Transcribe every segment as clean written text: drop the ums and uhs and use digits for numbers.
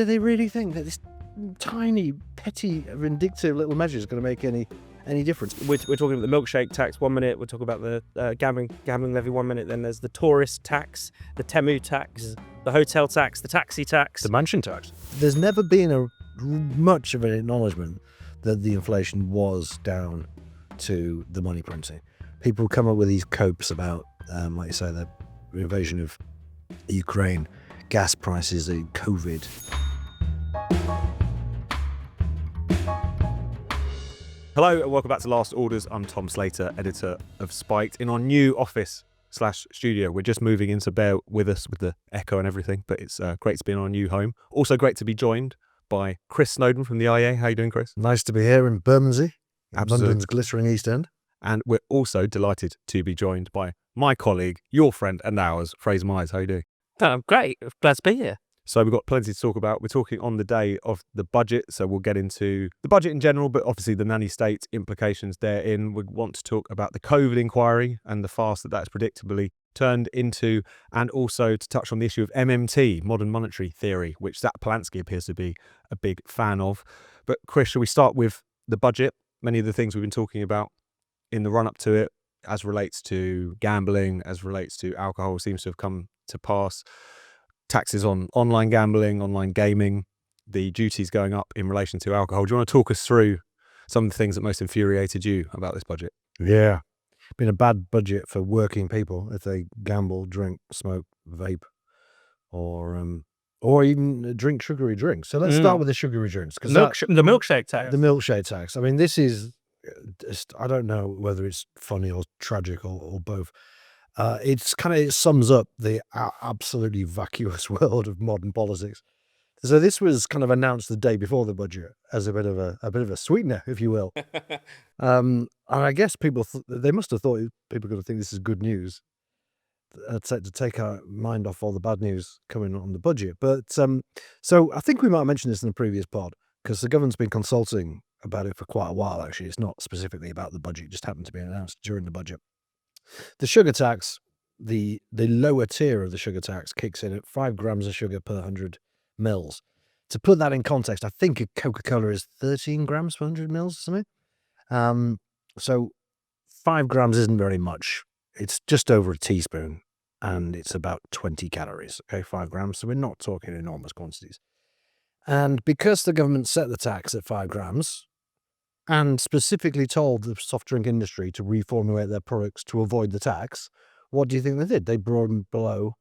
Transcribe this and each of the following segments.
do they really think that this tiny, petty, vindictive little measure is going to make any difference? We're talking about the milkshake tax 1 minute, we're talking about the gambling levy 1 minute, then there's the tourist tax, the Temu tax, the hotel tax, the taxi tax. The mansion tax. There's never been much of an acknowledgement that the inflation was down to the money printing. People come up with these copes about, like you say, the invasion of Ukraine, gas prices, COVID. Hello and welcome back to Last Orders. I'm Tom Slater, editor of Spiked, in our new office/studio. We're just moving in, so bear with us with the echo and everything, but it's great to be in our new home. Also great to be joined by Chris Snowdon from the IA. How you doing, Chris? Nice to be here in Bermondsey, Absolutely. London's glittering East End. And we're also delighted to be joined by my colleague, your friend and ours, Fraser Myers. How you doing? I'm great. Glad to be here. So we've got plenty to talk about. We're talking on the day of the budget, so we'll get into the budget in general, but obviously the nanny-state implications therein. We want to talk about the COVID inquiry and the farce that's predictably turned into, and also to touch on the issue of MMT, modern monetary theory, which Zack Polanski appears to be a big fan of. But Chris, shall we start with the budget? Many of the things we've been talking about in the run-up to it, as relates to gambling, as relates to alcohol, seems to have come to pass. Taxes on online gambling, online gaming, the duties going up in relation to alcohol. Do you want to talk us through some of the things that most infuriated you about this budget? Yeah. Been a bad budget for working people if they gamble, drink, smoke, vape, or even drink sugary drinks. So let's start with the sugary drinks. The milkshake tax. The milkshake tax. I mean, this is, I don't know whether it's funny or tragic or both. It sums up the absolutely vacuous world of modern politics. So this was kind of announced the day before the budget as a bit of a sweetener, if you will. And I guess they must have thought people were going to think this is good news, to take our mind off all the bad news coming on the budget. But so I think we might have mentioned this in the previous pod, because the government's been consulting about it for quite a while. Actually, it's not specifically about the budget; it just happened to be announced during the budget. The sugar tax, the lower tier of the sugar tax, kicks in at 5 grams of sugar per 100 mils. To put that in context, I think a Coca-Cola is 13 grams per 100 mils or something. So 5 grams isn't very much. It's just over a teaspoon, and it's about 20 calories. Okay, 5 grams. So we're not talking enormous quantities. And because the government set the tax at 5 grams, and specifically told the soft drink industry to reformulate their products to avoid the tax, what do you think they did? They brought them below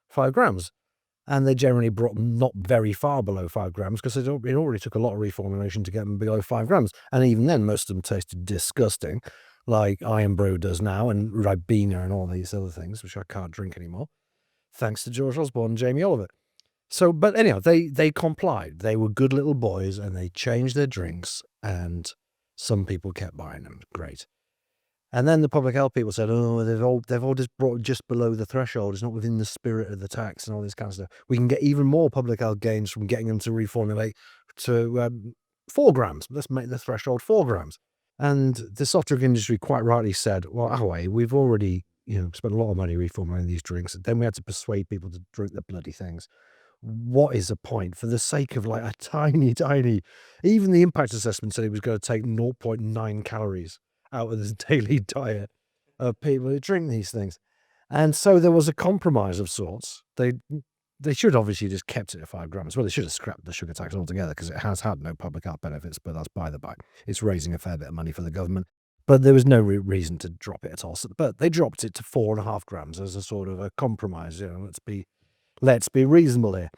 5 grams. And they generally brought them not very far below 5 grams, because it already took a lot of reformulation to get them below 5 grams. And even then, most of them tasted disgusting, like Iron Brew does now, and Ribena and all these other things, which I can't drink anymore, thanks to George Osborne and Jamie Oliver. So, but anyhow, they complied. They were good little boys, and they changed their drinks, and some people kept buying them. Great. And then the public health people said, oh, they've all just brought just below the threshold. It's not within the spirit of the tax and all this kind of stuff. We can get even more public health gains from getting them to reformulate to 4 grams. Let's make the threshold 4 grams. And the soft drink industry quite rightly said, well, we've already spent a lot of money reformulating these drinks. And then we had to persuade people to drink the bloody things. What is the point? For the sake of like a tiny, even the impact assessment said it was going to take 0.9 calories out of the daily diet of people who drink these things. And so there was a compromise of sorts. They should obviously just kept it at 5 grams. Well, they should have scrapped the sugar tax altogether, because it has had no public health benefits, but that's by the by. It's raising a fair bit of money for the government. But there was no reason to drop it at all. But they dropped it to 4.5 grams as a sort of a compromise. Let's be reasonable here.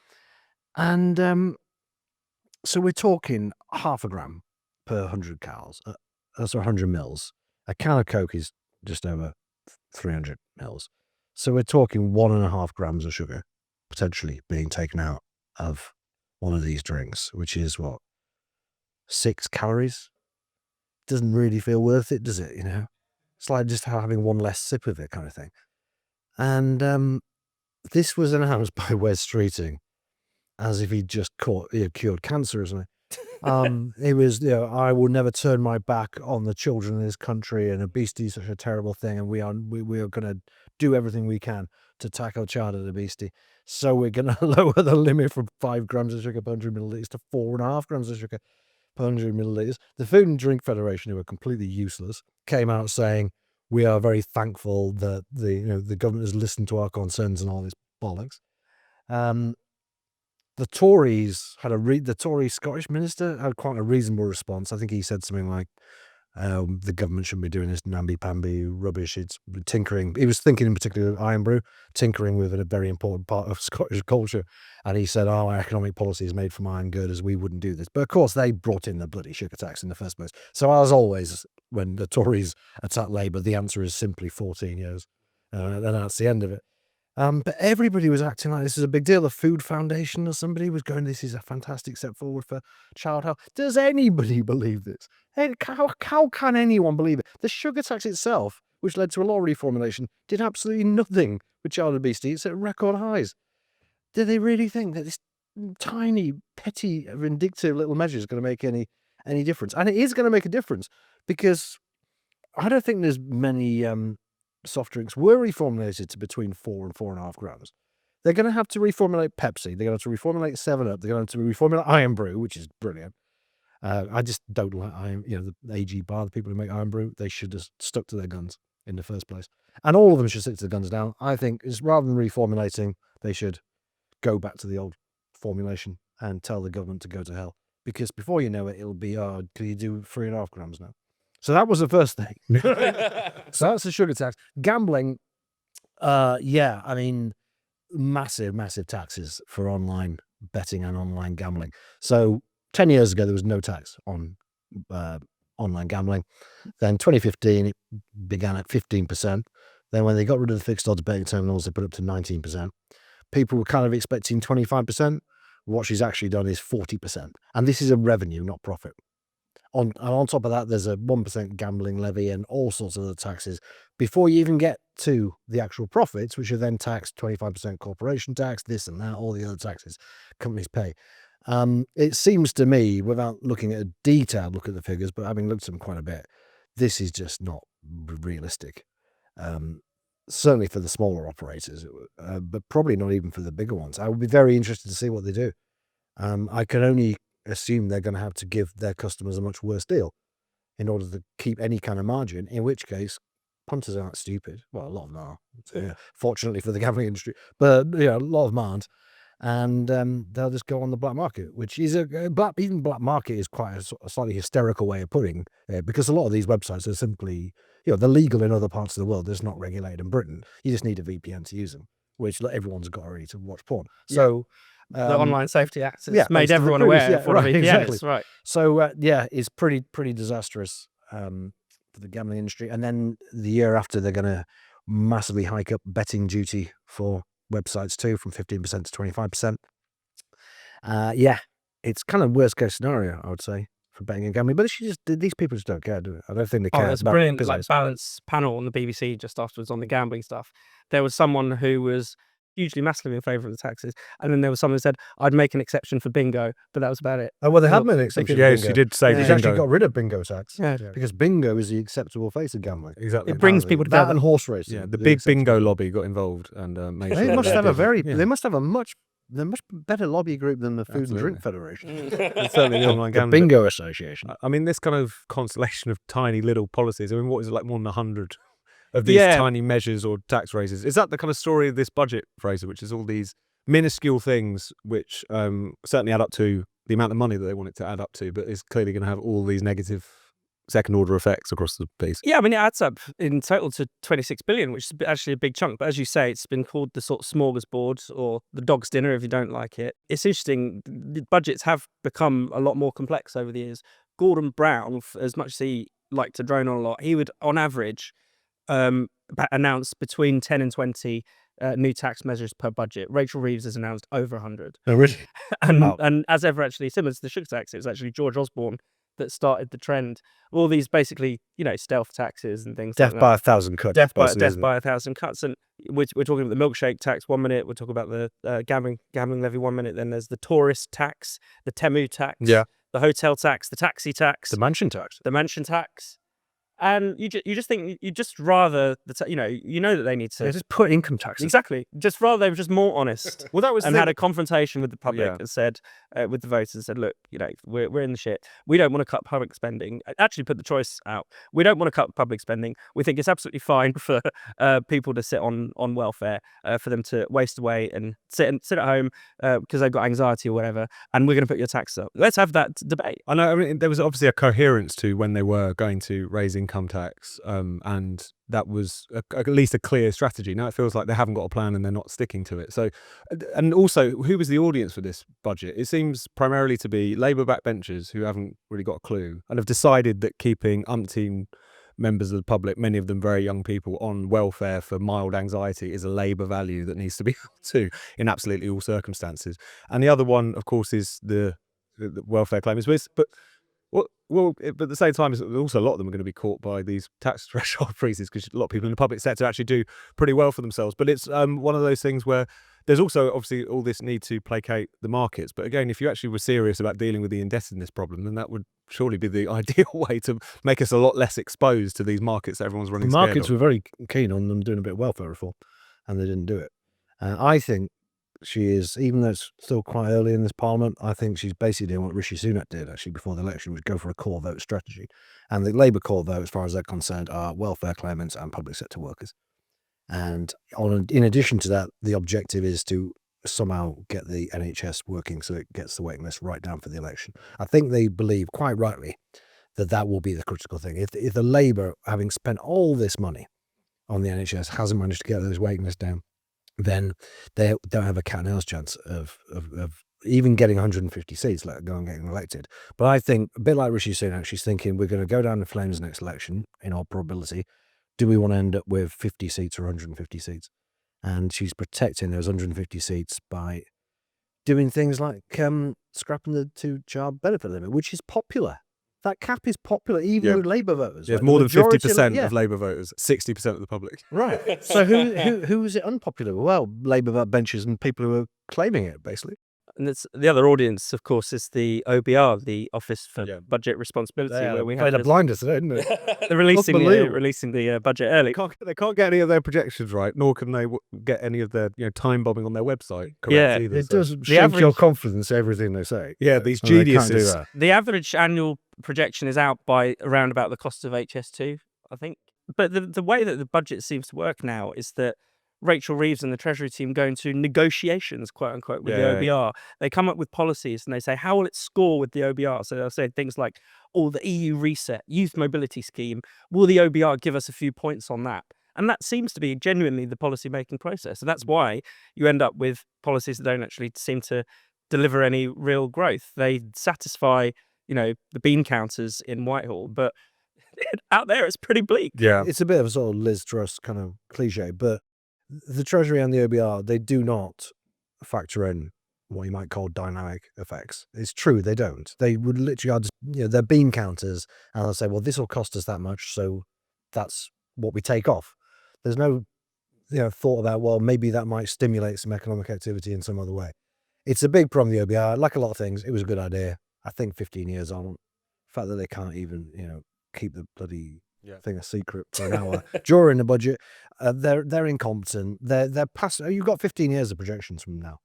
And so we're talking half a gram per 100 calories. That's 100 mils. A can of Coke is just over 300 mils. So we're talking 1.5 grams of sugar potentially being taken out of one of these drinks, which is 6 calories? Doesn't really feel worth it, does it? It's like just having one less sip of it kind of thing. And this was announced by Wes Streeting as if he'd just cured cancer or something. It was, I will never turn my back on the children in this country, and obesity is such a terrible thing, and we are going to do everything we can to tackle childhood obesity. So we're going to lower the limit from 5 grams of sugar per 100 milliliters to 4.5 grams of sugar per 100 milliliters. The Food and Drink Federation, who are completely useless, came out saying, we are very thankful that the government has listened to our concerns and all this bollocks. The Tories had the Tory Scottish minister had quite a reasonable response. I think he said something like, the government shouldn't be doing this namby-pamby rubbish. It's tinkering. He was thinking in particular of iron brew, tinkering with a very important part of Scottish culture. And he said, our economic policy is made from iron girders. We wouldn't do this. But of course, they brought in the bloody sugar tax in the first place. So as always, when the Tories attack Labour, the answer is simply 14 years. And that's the end of it. But everybody was acting like this is a big deal. The Food Foundation or somebody was going, this is a fantastic step forward for child health. Does anybody believe this? How can anyone believe it? The sugar tax itself, which led to a law reformulation, did absolutely nothing with child obesity. It's at record highs. Do they really think that this tiny, petty, vindictive little measure is going to make any difference? And it is going to make a difference, because I don't think there's many soft drinks were reformulated to between 4 and 4.5 grams. They're going to have to reformulate Pepsi. They're going to have to reformulate 7-Up. They're going to have to reformulate Iron Brew, which is brilliant. I just don't like the AG Bar, the people who make Iron Brew, they should have stuck to their guns in the first place. And all of them should stick to their guns now. I think rather than reformulating, they should go back to the old formulation and tell the government to go to hell. Because before you know it, it'll be, can you do 3.5 grams now? So that was the first thing. So that's the sugar tax. Gambling, massive, massive taxes for online betting and online gambling. So 10 years ago, there was no tax on online gambling. Then 2015, it began at 15%. Then when they got rid of the fixed odds betting terminals, they put it up to 19%. People were kind of expecting 25%. What she's actually done is 40%. And this is a revenue, not profit. On top of that, there's a 1% gambling levy and all sorts of other taxes before you even get to the actual profits, which are then taxed 25% corporation tax, this and that, all the other taxes companies pay. It seems to me, without looking at a detailed look at the figures, but having looked at them quite a bit, this is just not realistic. Certainly for the smaller operators, but probably not even for the bigger ones. I would be very interested to see what they do. I can only assume they're going to have to give their customers a much worse deal in order to keep any kind of margin, in which case punters aren't stupid. Well, a lot of them are, fortunately for the gambling industry, but a lot of them aren't. And they'll just go on the black market, which is even black market is quite a slightly hysterical way of putting it, because a lot of these websites are simply, they're legal in other parts of the world. They're just not regulated in Britain. You just need a VPN to use them, which everyone's got already to watch porn. So the Online Safety Act has made everyone aware of what a VPN exactly. is. Right. So it's pretty disastrous for the gambling industry. And then the year after, they're going to massively hike up betting duty for websites too, from 15% to 25%. It's kind of worst case scenario, I would say, for betting and gambling. But these people just don't care, do they? I don't think they care. There's a brilliant balanced panel on the BBC just afterwards on the gambling stuff. There was someone who was hugely massively in favour of the taxes, and then there was someone who said, I'd make an exception for bingo, but that was about it. Oh, well, they have made an exception. Yes, you did say They actually got rid of bingo tax. Yeah. Because bingo is the acceptable face of gambling. Exactly. It brings people together. That and horse racing. Yeah, the big bingo lobby got involved and made sure They must have they must have a much better lobby group than the Food and Drink Federation. It's certainly the online The gambling. Bingo Association. I mean, this kind of constellation of tiny little policies. I mean, what is it, like more than 100 of these tiny measures or tax raises? Is that the kind of story of this budget, Fraser, which is all these minuscule things which certainly add up to the amount of money that they want it to add up to, but is clearly going to have all these negative second order effects across the piece? Yeah, I mean, it adds up in total to 26 billion, which is actually a big chunk. But as you say, it's been called the sort of smorgasbord or the dog's dinner if you don't like it. It's interesting. The budgets have become a lot more complex over the years. Gordon Brown, as much as he liked to drone on a lot, he would, on average, announce between 10 and 20 new tax measures per budget. Rachel Reeves has announced over 100. Oh, really? And as ever, actually, similar to the sugar tax, it was actually George Osborne that started the trend. All these basically, stealth taxes and things Death like by that. 1,000 cuts. Death by 1,000 cuts. And we're talking about the milkshake tax 1 minute. We're talking about the gambling levy 1 minute. Then there's the tourist tax, the Temu tax. Yeah. the hotel tax, the taxi tax, The mansion tax. the mansion tax. And you just think you just rather you know that they need to Just put income taxes. exactly just rather they were just more honest Well, that was and had a confrontation with the public Yeah. and said with the voters and said, look, we're in the shit. We don't want to cut public spending. Actually, put the choice out. We don't want to cut public spending. We think it's absolutely fine for people to sit on welfare, for them to waste away and sit at home because they've got anxiety or whatever. And we're going to put your tax up. Let's have that debate. I know. I mean, there was obviously a coherence to when they were going to raise income tax, and that was at least a clear strategy. Now it feels like they haven't got a plan and they're not sticking to it. So, and also, who was the audience for this budget? It seems primarily to be Labour backbenchers who haven't really got a clue and have decided that keeping umpteen members of the public, many of them very young people, on welfare for mild anxiety is a Labour value that needs to be held to in absolutely all circumstances. And the other one, of course, is the welfare claimants. But at the same time, also a lot of them are going to be caught by these tax threshold freezes because a lot of people in the public sector actually do pretty well for themselves. But it's one of those things where there's also obviously all this need to placate the markets. But again, if you actually were serious about dealing with the indebtedness problem, then that would surely be the ideal way to make us a lot less exposed to these markets that everyone's running The scared markets of. were very keen on them doing a bit of welfare reform, and they didn't do it. I think she is, even though it's still quite early in this parliament, I think she's basically doing what Rishi Sunak did actually before the election, was go for a core vote strategy. And the Labour core vote, as far as they're concerned, are welfare claimants and public sector workers. And in addition to that, the objective is to somehow get the NHS working so it gets the waiting list right down for the election. I think they believe, quite rightly, that will be the critical thing. If the Labour, having spent all this money on the NHS, hasn't managed to get those waiting lists down, then they don't have a cat and mouse chance of even getting 150 seats, let alone getting elected. But I think, a bit like Rishi Sunak, she's thinking we're going to go down in flames next election, in all probability. Do we want to end up with 50 seats or 150 seats? And she's protecting those 150 seats by doing things like scrapping the 2-child benefit limit, which is popular. That cap is popular, even with Labour voters. There's right? more The than majority 50% of Labour voters, 60% of the public. Right. So who is it unpopular with? Well, Labour backbenchers and people who are claiming it, basically. And the other audience, of course, is the OBR, the Office for Budget Responsibility, where we have the blinders today, didn't they? they're releasing the budget early. They can't get any of their projections right, nor can they get any of their time bombing on their website correct Yeah, either. It so. does shake your confidence, everything they say. Yeah, these And they can't do geniuses. that. The average annual projection is out by around about the cost of HS2, I think. But the way that the budget seems to work now is that Rachel Reeves and the Treasury team go into negotiations, quote unquote, with the OBR. They come up with policies and they say, how will it score with the OBR? So they'll say things like, the EU reset, youth mobility scheme, will the OBR give us a few points on that? And that seems to be genuinely the policy-making process. And that's why you end up with policies that don't actually seem to deliver any real growth. They satisfy, the bean counters in Whitehall, but out there it's pretty bleak. Yeah. It's a bit of a sort of Liz Truss kind of cliche, but the Treasury and the OBR, they do not factor in what you might call dynamic effects. It's true, they don't. They would literally are just, they're bean counters, and they'll say, well, this will cost us that much, so that's what we take off. There's no thought about, well, maybe that might stimulate some economic activity in some other way. It's a big problem, the OBR. Like a lot of things, it was a good idea. I think 15 years on, the fact that they can't even, keep the bloody thing a secret for an hour during the budget, they're incompetent. They're past. You've got 15 years of projections from now,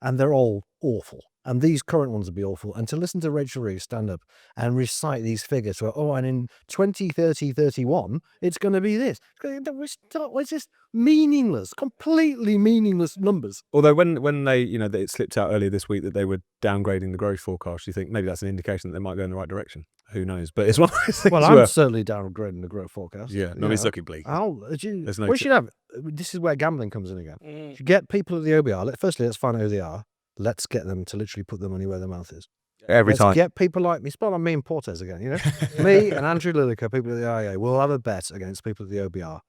and they're all awful. And these current ones will be awful. And to listen to Rachel Reeves stand up and recite these figures, and in 2030, 31, it's going to be this. It's just meaningless, completely meaningless numbers. Although when they, it slipped out earlier this week that they were downgrading the growth forecast, you think maybe that's an indication that they might go in the right direction. Who knows? But it's one of those things. Well, I'm certainly downgrading the growth forecast. Yeah, no, it's looking bleak. There's no. We should have. This is where gambling comes in again. You get people at the OBR. Firstly, let's find out who they are. Let's get them to literally put their money where their mouth is. Every time. Get people like me. Spell on me and Portes again. Me and Andrew Lilliker, people at the IEA, will have a bet against people at the OBR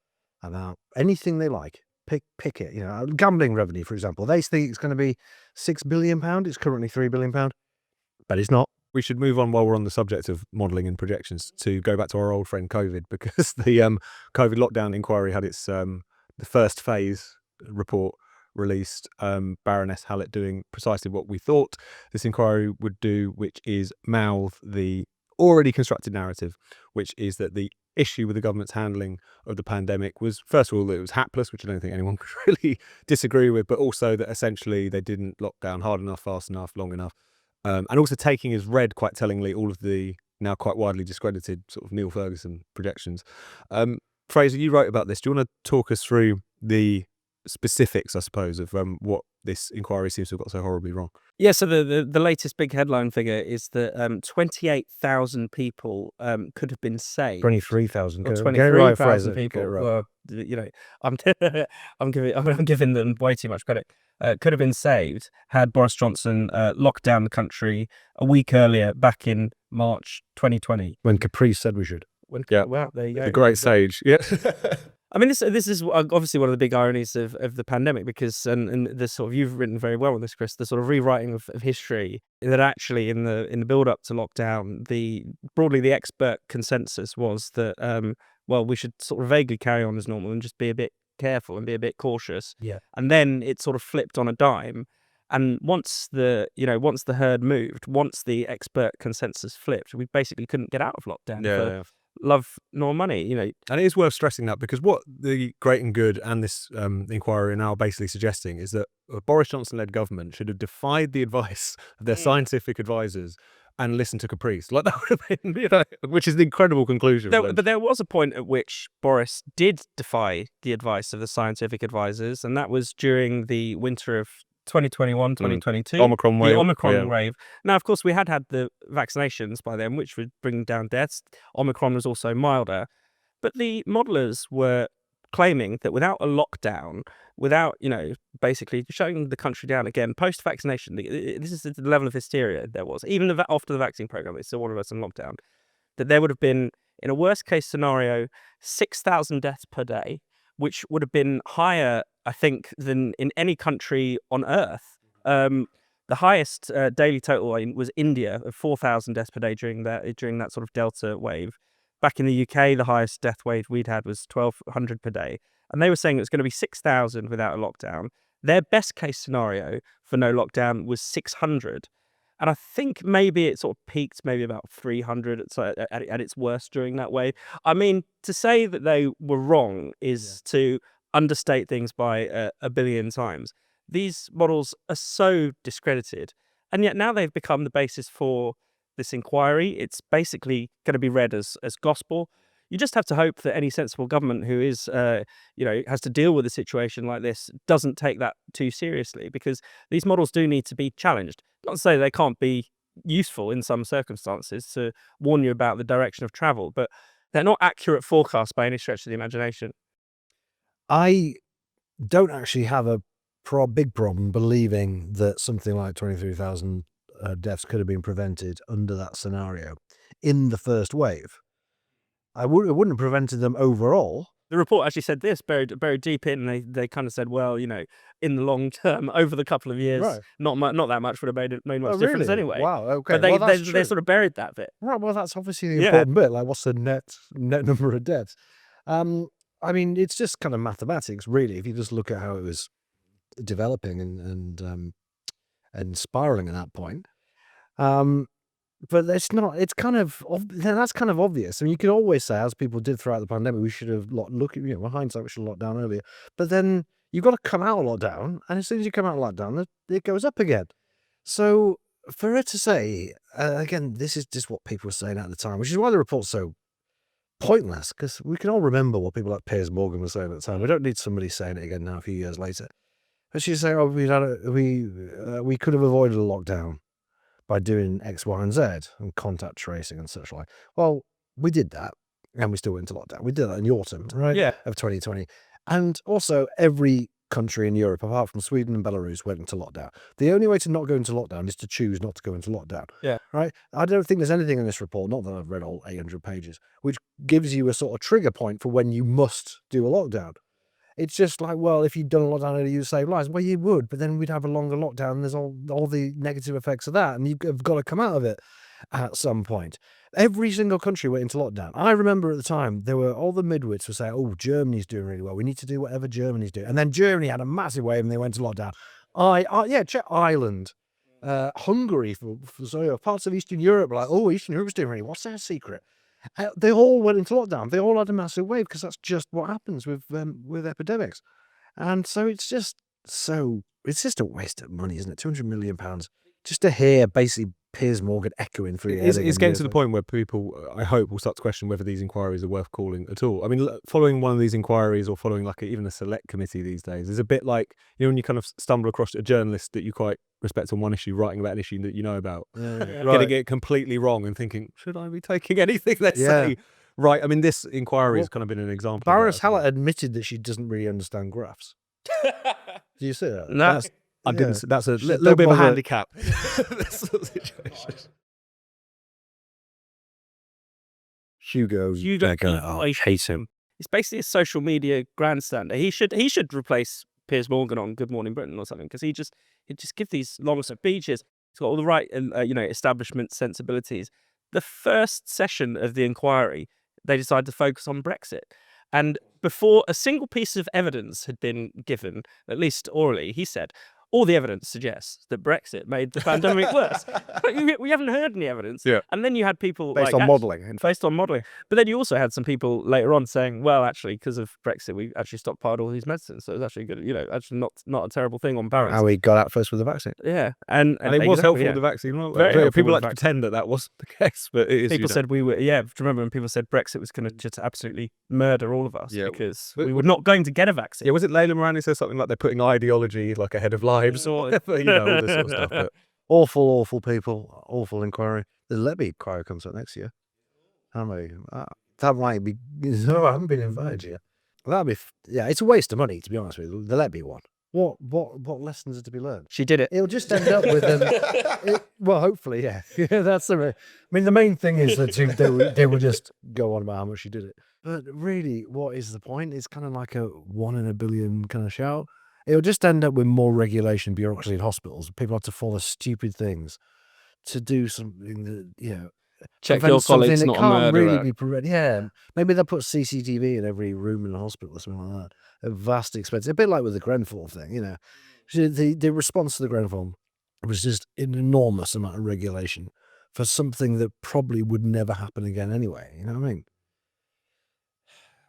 about anything they like. Pick it. Gambling revenue, for example. They think it's going to be £6 billion. It's currently £3 billion, but it's not. We should move on while we're on the subject of modelling and projections to go back to our old friend COVID, because the COVID lockdown inquiry had its the first phase report released Baroness Hallett doing precisely what we thought this inquiry would do, which is mouth the already constructed narrative, which is that the issue with the government's handling of the pandemic was, first of all, that it was hapless, which I don't think anyone could really disagree with, but also that essentially they didn't lock down hard enough, fast enough, long enough. And also taking as read, quite tellingly, all of the now quite widely discredited sort of Neil Ferguson projections. Fraser, you wrote about this. Do you want to talk us through the specifics, I suppose, of what this inquiry seems to have got so horribly wrong? Yeah, so the latest big headline figure is that 28,000 people could have been saved. 23,000. Or Get it right, 23,000 Fraser. Get it people. right. Well, you know, I'm I'm giving them way too much credit. Could have been saved had Boris Johnson locked down the country a week earlier, back in March 2020. When Caprice said we should. Well, there you go. The great sage. Yeah. I mean, this is obviously one of the big ironies of the pandemic, because and the sort of, you've written very well on this, Chris, the sort of rewriting of history, that actually in the build up to lockdown, broadly the expert consensus was that well, we should sort of vaguely carry on as normal and just be a bit careful and be a bit cautious. Yeah. And then it sort of flipped on a dime. And once the herd moved, once the expert consensus flipped, we basically couldn't get out of lockdown for love nor money, And it is worth stressing that, because what the great and good and this inquiry are now basically suggesting is that a Boris Johnson-led government should have defied the advice of their scientific advisors and listened to Caprice. Like, that would have been, which is an incredible conclusion. But there was a point at which Boris did defy the advice of the scientific advisors, and that was during the winter of 2021, 2022. Omicron wave. The Omicron wave. Now, of course, we had the vaccinations by then, which would bring down deaths. Omicron was also milder. But the modelers were claiming that without a lockdown, without, basically shutting the country down again, post-vaccination, this is the level of hysteria there was. Even after the vaccine program, they still wanted us in lockdown. That there would have been, in a worst-case scenario, 6,000 deaths per day, which would have been higher, I think, than in any country on Earth. The highest daily total was India, of 4,000 deaths per day during that sort of Delta wave. Back in the UK, the highest death wave we'd had was 1,200 per day. And they were saying it was going to be 6,000 without a lockdown. Their best case scenario for no lockdown was 600. And I think maybe it sort of peaked maybe about 300 at its worst during that wave. I mean, to say that they were wrong is to understate things by a billion times. These models are so discredited, and yet now they've become the basis for this inquiry. It's basically going to be read as gospel. You just have to hope that any sensible government who is, has to deal with a situation like this doesn't take that too seriously, because these models do need to be challenged. Not to say they can't be useful in some circumstances to warn you about the direction of travel, but they're not accurate forecasts by any stretch of the imagination. I don't actually have a big problem believing that something like 23,000 deaths could have been prevented under that scenario in the first wave. It wouldn't have prevented them overall. The report actually said this, buried deep in. They kind of said, well, in the long term, over the couple of years, Right. not that much would have made much Oh, difference really? anyway. Wow. Okay. But Well, that's they true. sort of buried that bit. Right. Well, that's obviously the Yeah. important bit. Like, what's the net number of deaths? I mean, it's just kind of mathematics, really. If you just look at how it was developing and spiraling at that point. But it's not. It's kind of that's kind of obvious. I mean, you could always say, as people did throughout the pandemic, we should have with hindsight, we should have locked down earlier. But then you've got to come out of lockdown, and as soon as you come out of lockdown, it goes up again. So for her to say again, this is just what people were saying at the time, which is why the report's so pointless, because we can all remember what people like Piers Morgan were saying at the time. We don't need somebody saying it again now, a few years later. But she's saying, "Oh, we could have avoided a lockdown by doing X, Y, and Z and contact tracing and such like." Well, we did that, and we still went into lockdown. We did that in the autumn, right? Yeah. Of 2020, and also every country in Europe, apart from Sweden and Belarus, went into lockdown. The only way to not go into lockdown is to choose not to go into lockdown. Yeah. Right? I don't think there's anything in this report, not that I've read all 800 pages, which gives you a sort of trigger point for when you must do a lockdown. It's just like, well, if you'd done a lockdown earlier, you'd save lives. Well, you would, but then we'd have a longer lockdown, and there's all the negative effects of that, and you've got to come out of it. at some point. Every single country went into lockdown. I remember at the time, there were all the midwits were saying, oh, Germany's doing really well. We need to do whatever Germany's doing. And then Germany had a massive wave and they went to lockdown. Check Ireland. Hungary, for parts of Eastern Europe, like, oh, Eastern Europe's doing really well. What's their secret? They all went into lockdown. They all had a massive wave because that's just what happens with epidemics. And so it's just a waste of money, isn't it? £200 million just to hear basically Piers Morgan echoing through your head. It's getting to the point where people, I hope, will start to question whether these inquiries are worth calling at all. I mean, following one of these inquiries or following like even a select committee these days is a bit like, you know, when you kind of stumble across a journalist that you quite respect on one issue, writing about an issue that you know about, getting it completely wrong and thinking, should I be taking anything they say? Right. I mean, this inquiry has kind of been an example. Baroness Hallett admitted that she doesn't really understand graphs. Do you see that? No. That's a little bit of a handicap. This sort of situation. Hugo, I hate him. It's basically a social media grandstander. He should replace Piers Morgan on Good Morning Britain or something, because he'd just give these long speeches. He's got all the right establishment sensibilities. The first session of the inquiry, they decided to focus on Brexit. And before a single piece of evidence had been given, at least orally, he said, all the evidence suggests that Brexit made the pandemic worse. But we haven't heard any evidence. Yeah. And then you had people based on modelling. Based on modelling. But then you also had some people later on saying, well, actually, because of Brexit, we actually stockpiled all these medicines. So it's actually good, actually not a terrible thing on balance. How we got out first with the vaccine. Yeah. And it was helpful with the vaccine. Right? People like to pretend that was the case, but it is. People said we were, do you remember when people said Brexit was going to just absolutely murder all of us because we were not going to get a vaccine? Yeah, was it Layla Moran who said something like they're putting ideology like ahead of lives or all this sort of stuff. But awful people, awful inquiry. The Levy inquiry comes up next year. That might be. No, I haven't been invited yet. That'd be. It's a waste of money, to be honest with you. The Levy one. What lessons are to be learned? She did it. It'll just end up with them. Well, hopefully, yeah. That's the. I mean, the main thing is that they will just go on about how much she did it. But really, what is the point? It's kind of like a 1 in a billion kind of shout. It'll just end up with more regulation, bureaucracy in hospitals. People have to follow stupid things to do something that, check your colleagues not a murderer. Really be prevented. Maybe they'll put CCTV in every room in the hospital or something like that. A vast expense. A bit like with the Grenfell thing, The response to the Grenfell was just an enormous amount of regulation for something that probably would never happen again anyway. You know what I mean?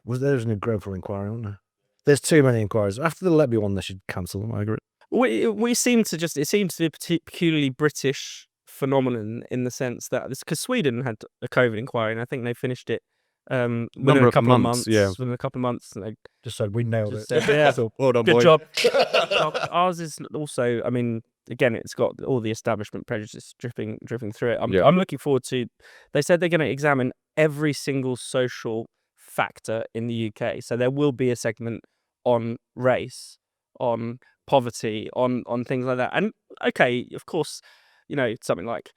There was a Grenfell inquiry, wasn't there? There's too many inquiries. After the Levy one, they should cancel them. I agree. We seem to it seems to be a peculiarly British phenomenon in the sense that because Sweden had a COVID inquiry and I think they finished it within a couple of months. Yeah, within a couple of months, and they just said we nailed it. Said, so, well done, good boy. job. Ours is also. I mean, again, it's got all the establishment prejudice dripping through it. I'm looking forward to. They said they're going to examine every single social factor in the UK. So there will be a segment on race, on poverty, on things like that. And okay, of course, something like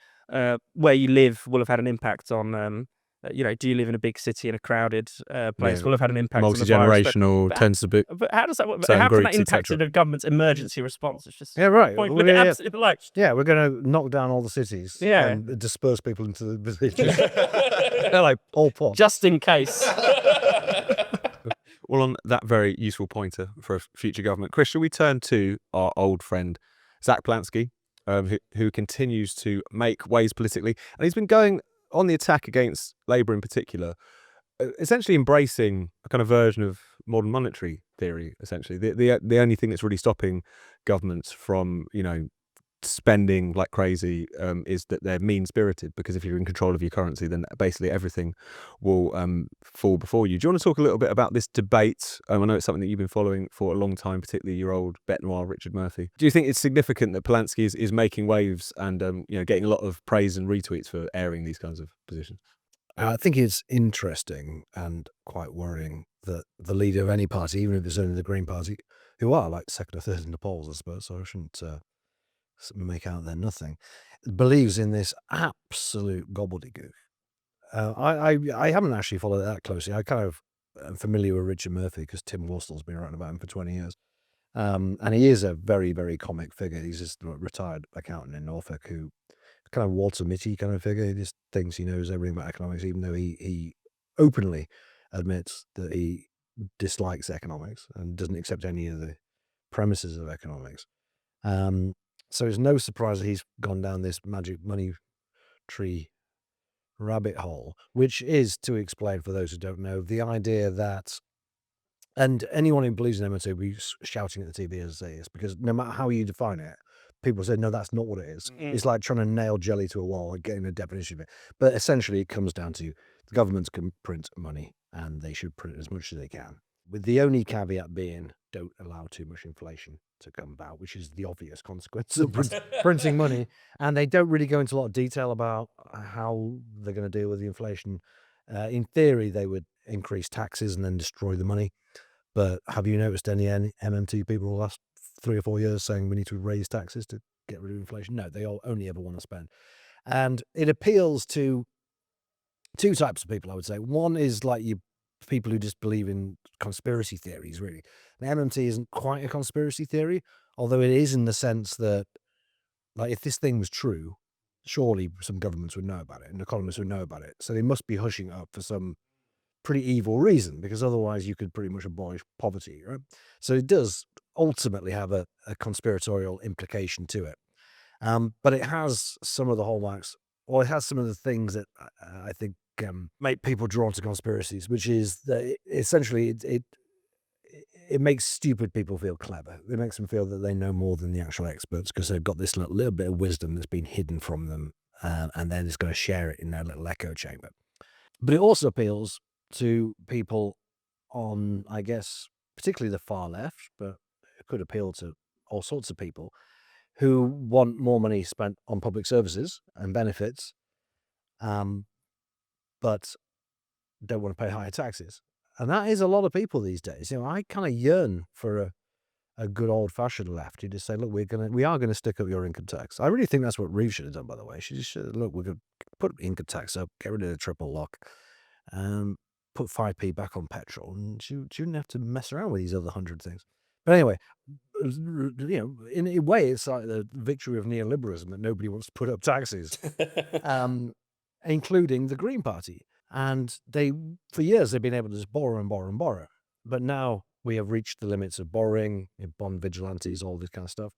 where you live will have had an impact on, do you live in a big city in a crowded place? Will have had an impact on the virus. Multi-generational, tends to be. But how does that work? How can that impact the government's emergency response? It's just right. Absolutely like. Yeah, we're going to knock down all the cities. Yeah, and disperse people into the villages. They're like all pot. Just in case. Well, on that very useful pointer for a future government, Chris, shall we turn to our old friend, Zack Polanski, who continues to make waves politically. And he's been going on the attack against Labour in particular, essentially embracing a kind of version of modern monetary theory, essentially. The only thing that's really stopping governments from, spending like crazy is that they're mean-spirited, because if you're in control of your currency, then basically everything will fall before you. Do you want to talk a little bit about this debate? I know it's something that you've been following for a long time, particularly your old bête noire, Richard Murphy. Do you think it's significant that Polanski is making waves and getting a lot of praise and retweets for airing these kinds of positions? I think it's interesting and quite worrying that the leader of any party, even if it's only the Green Party, who are like second or third in the polls, I suppose, so I shouldn't make out they're nothing, believes in this absolute gobbledygook. I haven't actually followed it that closely. I kind of am familiar with Richard Murphy because Tim Worstel's been writing about him for 20 years. And he is a very, very comic figure. He's just a retired accountant in Norfolk who kind of Walter Mitty kind of figure. He just thinks he knows everything about economics, even though he openly admits that he dislikes economics and doesn't accept any of the premises of economics. So it's no surprise that he's gone down this magic money tree rabbit hole, which is, to explain for those who don't know, the idea that, and anyone who believes in MMT will be shouting at the TV as they say this, because no matter how you define it, people say, no, that's not what it is. It's like trying to nail jelly to a wall and getting a definition of it. But essentially, it comes down to the governments can print money and they should print as much as they can, with the only caveat being don't allow too much inflation to come about, which is the obvious consequence of printing money. And they don't really go into a lot of detail about how they're going to deal with the inflation. In theory, they would increase taxes and then destroy the money. But have you noticed any MMT people the last 3 or 4 years saying we need to raise taxes to get rid of inflation? No, they all only ever want to spend. And it appeals to two types of people, I would say. One is like you people who just believe in conspiracy theories, really. The MMT isn't quite a conspiracy theory, although it is in the sense that, like, if this thing was true, surely some governments would know about it and economists would know about it. So they must be hushing it up for some pretty evil reason, because otherwise you could pretty much abolish poverty, right? So it does ultimately have a conspiratorial implication to it. But it has some of the hallmarks, or it has some of the things that I think make people drawn to conspiracies, which is that essentially it makes stupid people feel clever. It makes them feel that they know more than the actual experts because they've got this little bit of wisdom that's been hidden from them, and they're just going to share it in their little echo chamber. But it also appeals to people on, I guess, particularly the far left, but it could appeal to all sorts of people who want more money spent on public services and benefits, but don't want to pay higher taxes. And that is a lot of people these days. I kind of yearn for a good old-fashioned left who just say, look, we are going to stick up your income tax. I really think that's what Reeves should have done, by the way. She just should, look, we're going to put income tax up, get rid of the triple lock, put 5p back on petrol, and she wouldn't have to mess around with these other 100 things. But anyway, in a way, it's like the victory of neoliberalism that nobody wants to put up taxes, including the Green Party. And for years, they've been able to just borrow and borrow and borrow. But now we have reached the limits of borrowing, bond vigilantes, all this kind of stuff.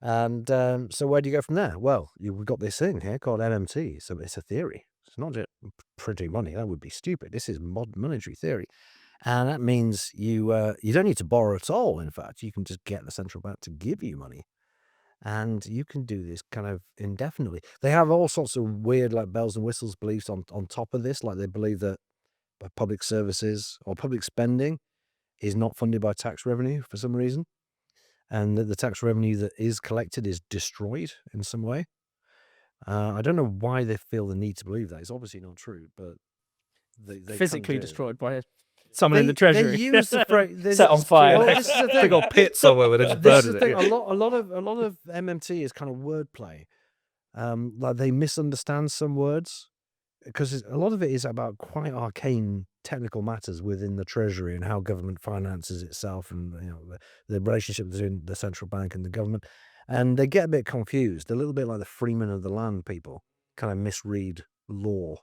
And so where do you go from there? Well, we've got this thing here called MMT. So it's a theory. It's not just printing money. That would be stupid. This is modern monetary theory. And that means you don't need to borrow at all. In fact, you can just get the central bank to give you money. And you can do this kind of indefinitely. They have all sorts of weird, like, bells and whistles beliefs on top of this. Like, they believe that public services or public spending is not funded by tax revenue for some reason, and that the tax revenue that is collected is destroyed in some way. I don't know why they feel the need to believe that. It's obviously not true, but they physically kind of destroyed by someone in the treasury. They use the phrase set on fire. Well, this is the thing. They got pit somewhere where they just This is burned the thing. it. A lot of MMT is kind of wordplay. Like, they misunderstand some words because a lot of it is about quite arcane technical matters within the treasury and how government finances itself, and the relationship between the central bank and the government. And they get a bit confused, a little bit like the freemen of the land people kind of misread law.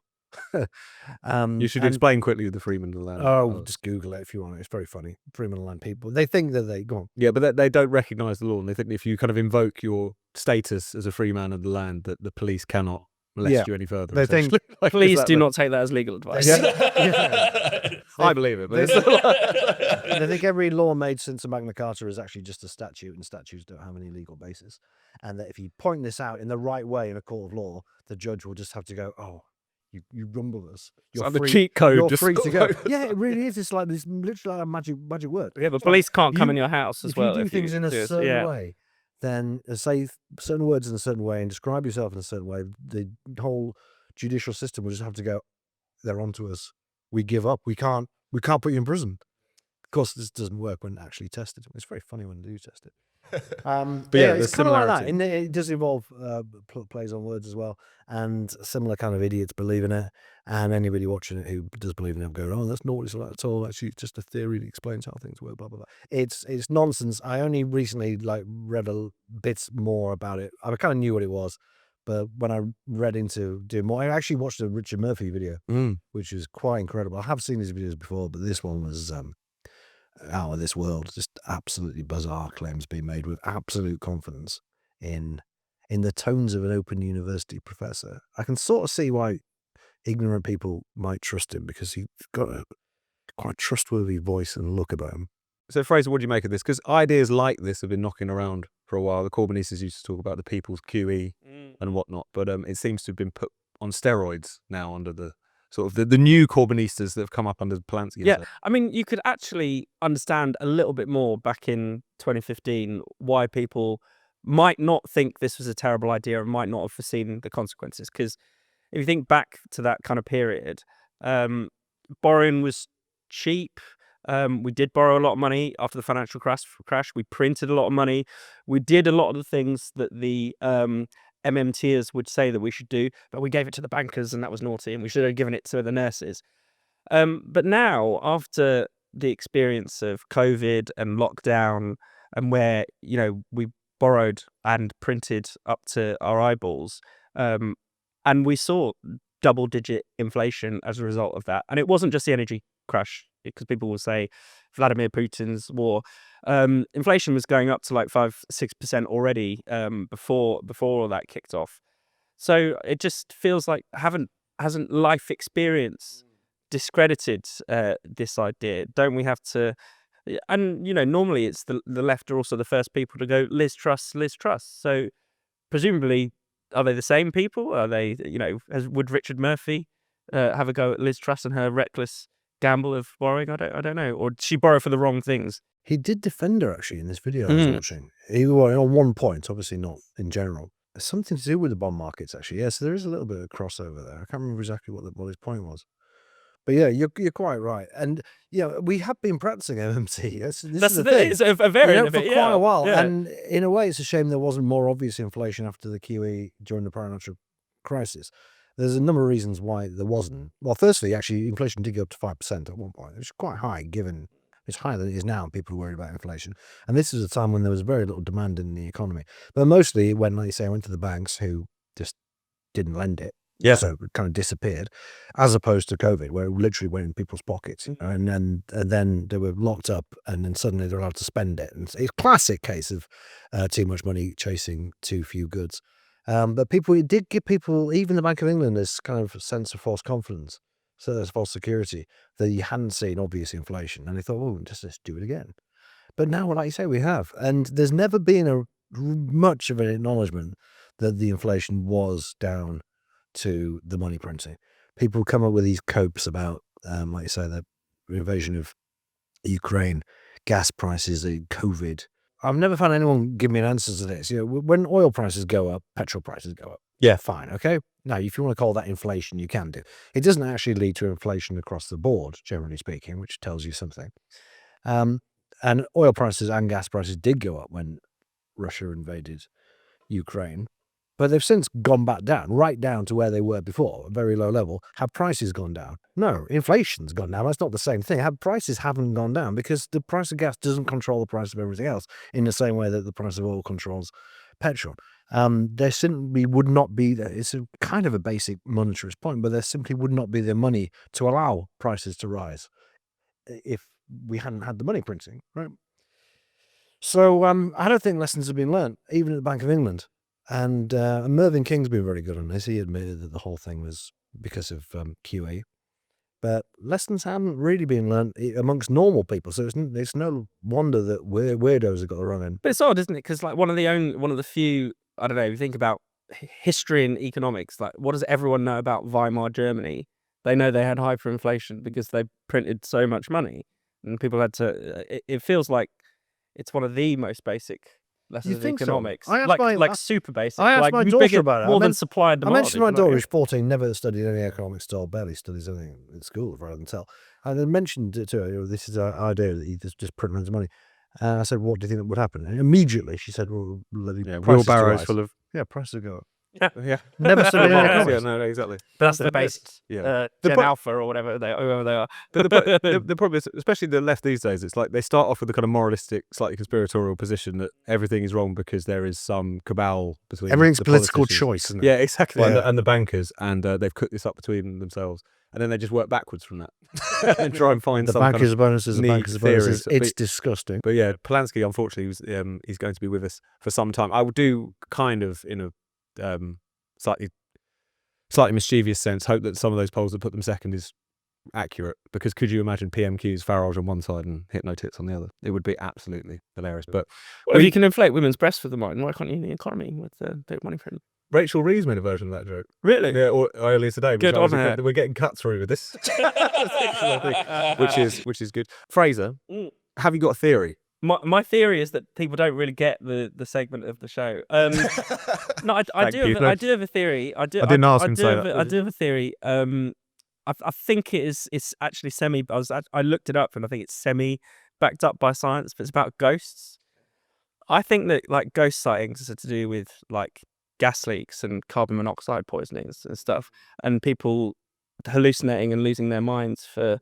You should explain quickly the freemen of the land. Oh, just Google it if you want. It's very funny. Freemen of the land people. They think that they go on. Yeah, but they don't recognise the law, and they think if you kind of invoke your status as a free man of the land, that the police cannot molest you any further. They think, like, please do not take that as legal advice. I believe it, but they think every law made since the Magna Carta is actually just a statute, and statutes don't have any legal basis. And that if you point this out in the right way in a court of law, the judge will just have to go, oh, you rumble us. You're free, the cheat code. You're just free to go. Yeah, it really is. It's like this, literally like a magic word. Yeah, but police can't come in your house as well. If you do things in a certain way, then say certain words in a certain way and describe yourself in a certain way, the whole judicial system will just have to go, they're onto us. We give up. We can't put you in prison. Of course, this doesn't work when actually tested. It's very funny when they do test it. But yeah, it's kind of like that. And it does involve plays on words as well, and similar kind of idiots believe in it. And anybody watching it who does believe in it will go, "Oh, that's not what it's like at all. Actually, it's just a theory that explains how things work." Blah blah blah. It's nonsense. I only recently read a bit more about it. I kind of knew what it was, but when I read into doing more, I actually watched a Richard Murphy video, which was quite incredible. I have seen his videos before, but this one was out of this world. Just absolutely bizarre claims being made with absolute confidence in the tones of an open university professor. I can sort of see why ignorant people might trust him, because he's got a quite trustworthy voice and look about him. So, Fraser, what do you make of this? Because ideas like this have been knocking around for a while. The Corbynistas used to talk about the people's QE and whatnot, but it seems to have been put on steroids now under the sort of the new Corbynistas that have come up under Polanski. Yeah, I mean, you could actually understand a little bit more back in 2015 why people might not think this was a terrible idea and might not have foreseen the consequences. Because if you think back to that kind of period, borrowing was cheap. We did borrow a lot of money after the financial crash. We printed a lot of money. We did a lot of the things that the MMTers would say that we should do, but we gave it to the bankers, and that was naughty, and we should have given it to the nurses. But now, after the experience of COVID and lockdown, and where we borrowed and printed up to our eyeballs, and we saw double-digit inflation as a result of that, and it wasn't just the energy crash, because people will say Vladimir Putin's war. Inflation was going up to like 5-6% already before all that kicked off. So it just feels like hasn't life experience discredited this idea? Don't we have to? And normally it's the left are also the first people to go, Liz Truss, Liz Truss. So presumably, are they the same people? Are they would Richard Murphy have a go at Liz Truss and her reckless gamble of borrowing? I don't know. Or did she borrow for the wrong things? He did defend her, actually, in this video I was watching. On one point, obviously not in general. There's something to do with the bond markets, actually. Yeah, so there is a little bit of crossover there. I can't remember exactly what his point was. But yeah, you're quite right. And we have been practicing MMT. This is the thing. It's a variant of for it, quite a while. Yeah. And in a way, it's a shame there wasn't more obvious inflation after the QE during the financial crisis. There's a number of reasons why there wasn't. Well, firstly, actually, inflation did go up to 5% at one point, which is quite high, given it's higher than it is now, and people are worried about inflation. And this is a time when there was very little demand in the economy. But mostly when, like you say, I went to the banks who just didn't lend it. Yeah. So it kind of disappeared, as opposed to COVID, where it literally went in people's pockets. And then they were locked up, and then suddenly they're allowed to spend it. And it's a classic case of too much money chasing too few goods. But it did give people, even the Bank of England, this kind of sense of false confidence, so there's false security, that you hadn't seen obvious inflation. And they thought, oh, just do it again. But now, like you say, we have. And there's never been much of an acknowledgement that the inflation was down to the money printing. People come up with these copes about, like you say, the invasion of Ukraine, gas prices, COVID. I've never found anyone give me an answer to this. When oil prices go up, petrol prices go up. Yeah, fine, okay? Now, if you want to call that inflation, you can do. It doesn't actually lead to inflation across the board, generally speaking, which tells you something. And oil prices and gas prices did go up when Russia invaded Ukraine. But they've since gone back down, right down to where they were before, a very low level. Have prices gone down? No, inflation's gone down. That's not the same thing. Prices haven't gone down because the price of gas doesn't control the price of everything else in the same way that the price of oil controls petrol. There simply would not be, it's a kind of a basic monetarist point, but there simply would not be the money to allow prices to rise if we hadn't had the money printing, right? So I don't think lessons have been learnt, even at the Bank of England. And Mervyn King's been very good on this. He admitted that the whole thing was because of QE. But lessons haven't really been learnt amongst normal people. So it's no wonder that weirdos have got the wrong end. But it's odd, isn't it? Because like one of the few, I don't know, if you think about history and economics, like what does everyone know about Weimar Germany? They know they had hyperinflation because they printed so much money, and people had to. It feels like it's one of the most basic lessons of economics. So? Like super basic. I asked my daughter about it. More than supply and demand. I mentioned my daughter, who's 14, never studied any economics at all, barely studies anything in school, as far as I can tell. And I mentioned it to her, this is our idea that you just print loads of money. And I said, what do you think would happen? And immediately she said, well, wheelbarrows full of... Yeah, prices go up. Yeah. Never seen any Yeah, comics. No, exactly. But that's the base Yeah. Gen pro- Alpha or whoever they are. But the problem is, especially the left these days, it's like they start off with a kind of moralistic, slightly conspiratorial position that everything is wrong because there is some cabal between Everything's the political politicians. choice, isn't it? Yeah, exactly. Yeah. And the bankers, and they've cooked this up between themselves, and then they just work backwards from that and try and find The some kind bankers' of bonuses, the neat bankers' bonuses. theories. It's disgusting. But yeah, Polanski, unfortunately, he's going to be with us for some time. I would do kind of in a slightly mischievous sense hope that some of those polls that put them second is accurate, because could you imagine PMQ's Farage on one side and Hypno Tits on the other? It would be absolutely hilarious. But If you can inflate women's breasts with the mine, why can't you in the economy with a bit of money for them? Rachel Reeves made a version of that joke. Really? Yeah, or earlier today. Good on her. We're getting cut through with this, which is good. Fraser, have you got a theory? My theory is that people don't really get the segment of the show. No, I do have a theory. I didn't ask him to say that. I do have a theory. I think it's actually semi. I looked it up and I think it's semi backed up by science, but it's about ghosts. I think that like ghost sightings are to do with like gas leaks and carbon monoxide poisonings and stuff, and people hallucinating and losing their minds for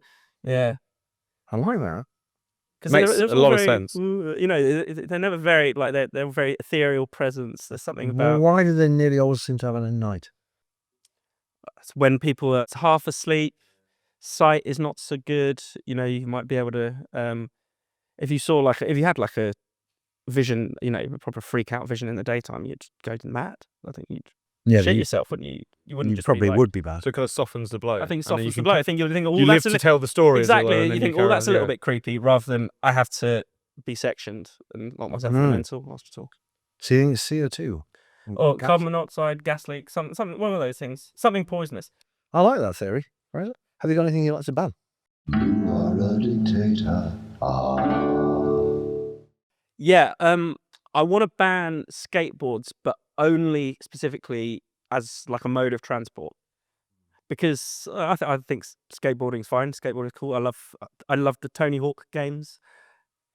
I like that. Makes a lot of sense. You know, they're never very like they're a very ethereal presence. There's something about Why do they nearly always seem to have it at night? when people are half asleep, sight is not so good. You know, you might be able to if you had like a vision, you know, a proper freak out vision in the daytime, you'd go mad. I think you'd shit yourself, wouldn't you? You wouldn't just probably be like, would be bad. So it kind of softens the blow. I think it And then softens you the blow. I think you'll think, oh, you live that's to tell the story. exactly. You think, oh, that's a little bit creepy, rather than I have to be sectioned and lock myself in a mental hospital. So you think it's CO2? Or Gas? carbon monoxide, gas leak, something, one of those things, something poisonous. I like that theory. Right? Have you got anything you'd like to ban? You are a dictator. Yeah, I want to ban skateboards, but only specifically as like a mode of transport, because I think skateboarding's fine. Skateboarding's cool. I love the Tony Hawk games.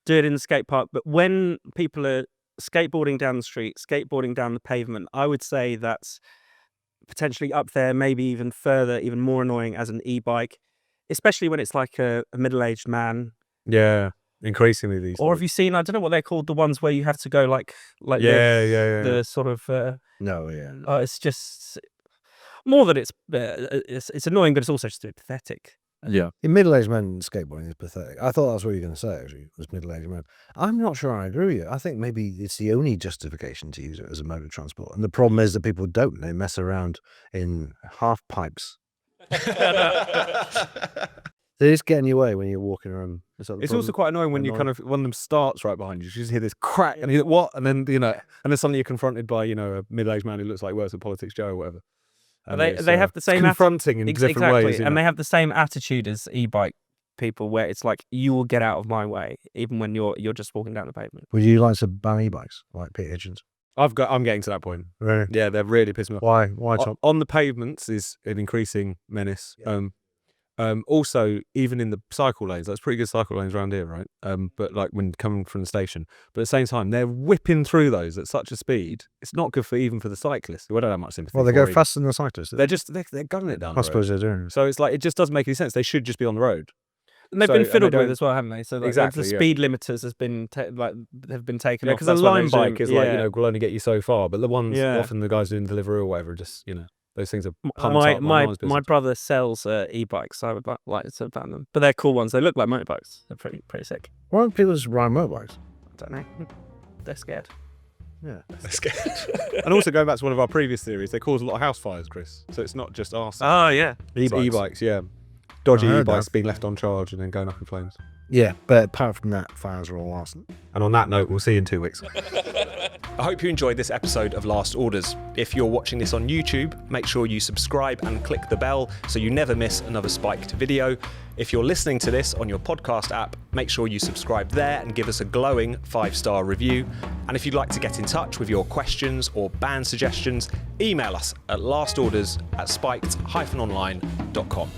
Do it in the skate park, but when people are skateboarding down the street, skateboarding down the pavement, I would say that's potentially up there, maybe even further, even more annoying as an e-bike, especially when it's like a middle-aged man. Yeah, increasingly these. Or have you seen? I don't know what they're called. The ones where you have to go like yeah. the sort of. No, yeah. It's just more that it's annoying, but it's also just a bit pathetic. Yeah. In middle-aged men, skateboarding is pathetic. I thought that's what you were going to say, actually, was middle-aged men. I'm not sure I agree with you. I think maybe it's the only justification to use it as a mode of transport. And the problem is that people don't. They mess around in half pipes. They just get in your way when you're walking around. It's also quite annoying when you kind of one of them starts right behind you. You just hear this crack, and you think, what? And then and then suddenly you're confronted by a middle-aged man who looks like works at Politics Joe or whatever. And they have the same confronting in different ways, and they have the same attitude as e-bike people, where it's like, you will get out of my way, even when you're just walking down the pavement. Would you like to ban e-bikes like Pete Hitchens? I'm getting to that point. Really? Yeah, they're really pissing me off. Why, Tom? On the pavements is an increasing menace. Yeah. Also, even in the cycle lanes, that's pretty good cycle lanes around here, right? But like when coming from the station, but at the same time, they're whipping through those at such a speed. It's not good even for the cyclists. We don't have much sympathy. Well, they for go it. faster than the cyclists. They're gunning it down. I suppose they're doing. So it's like, it just doesn't make any sense. They should just be on the road. And they've been fiddled with as well, haven't they? So like, exactly, the speed limiters have been taken off. Because a line bike is like, will only get you so far, but the ones often the guys doing delivery or whatever, just those things are pumped up. My brother sells e-bikes, so I would like to ban them. But they're cool ones. They look like motorbikes. They're pretty sick. Why don't people just ride motorbikes? I don't know. They're scared. Yeah. They're scared. And also going back to one of our previous theories, they cause a lot of house fires, Chris. So it's not just arson. Oh yeah, It's e-bikes, yeah. Dodgy I heard e-bikes that. being left on charge and then going up in flames. Yeah, but apart from that, fires are all arson. And on that note, we'll see you in 2 weeks. I hope you enjoyed this episode of Last Orders. If you're watching this on YouTube, make sure you subscribe and click the bell so you never miss another spiked video. If you're listening to this on your podcast app, make sure you subscribe there and give us a glowing 5-star review. And if you'd like to get in touch with your questions or band suggestions, email us at lastorders@spiked-online.com.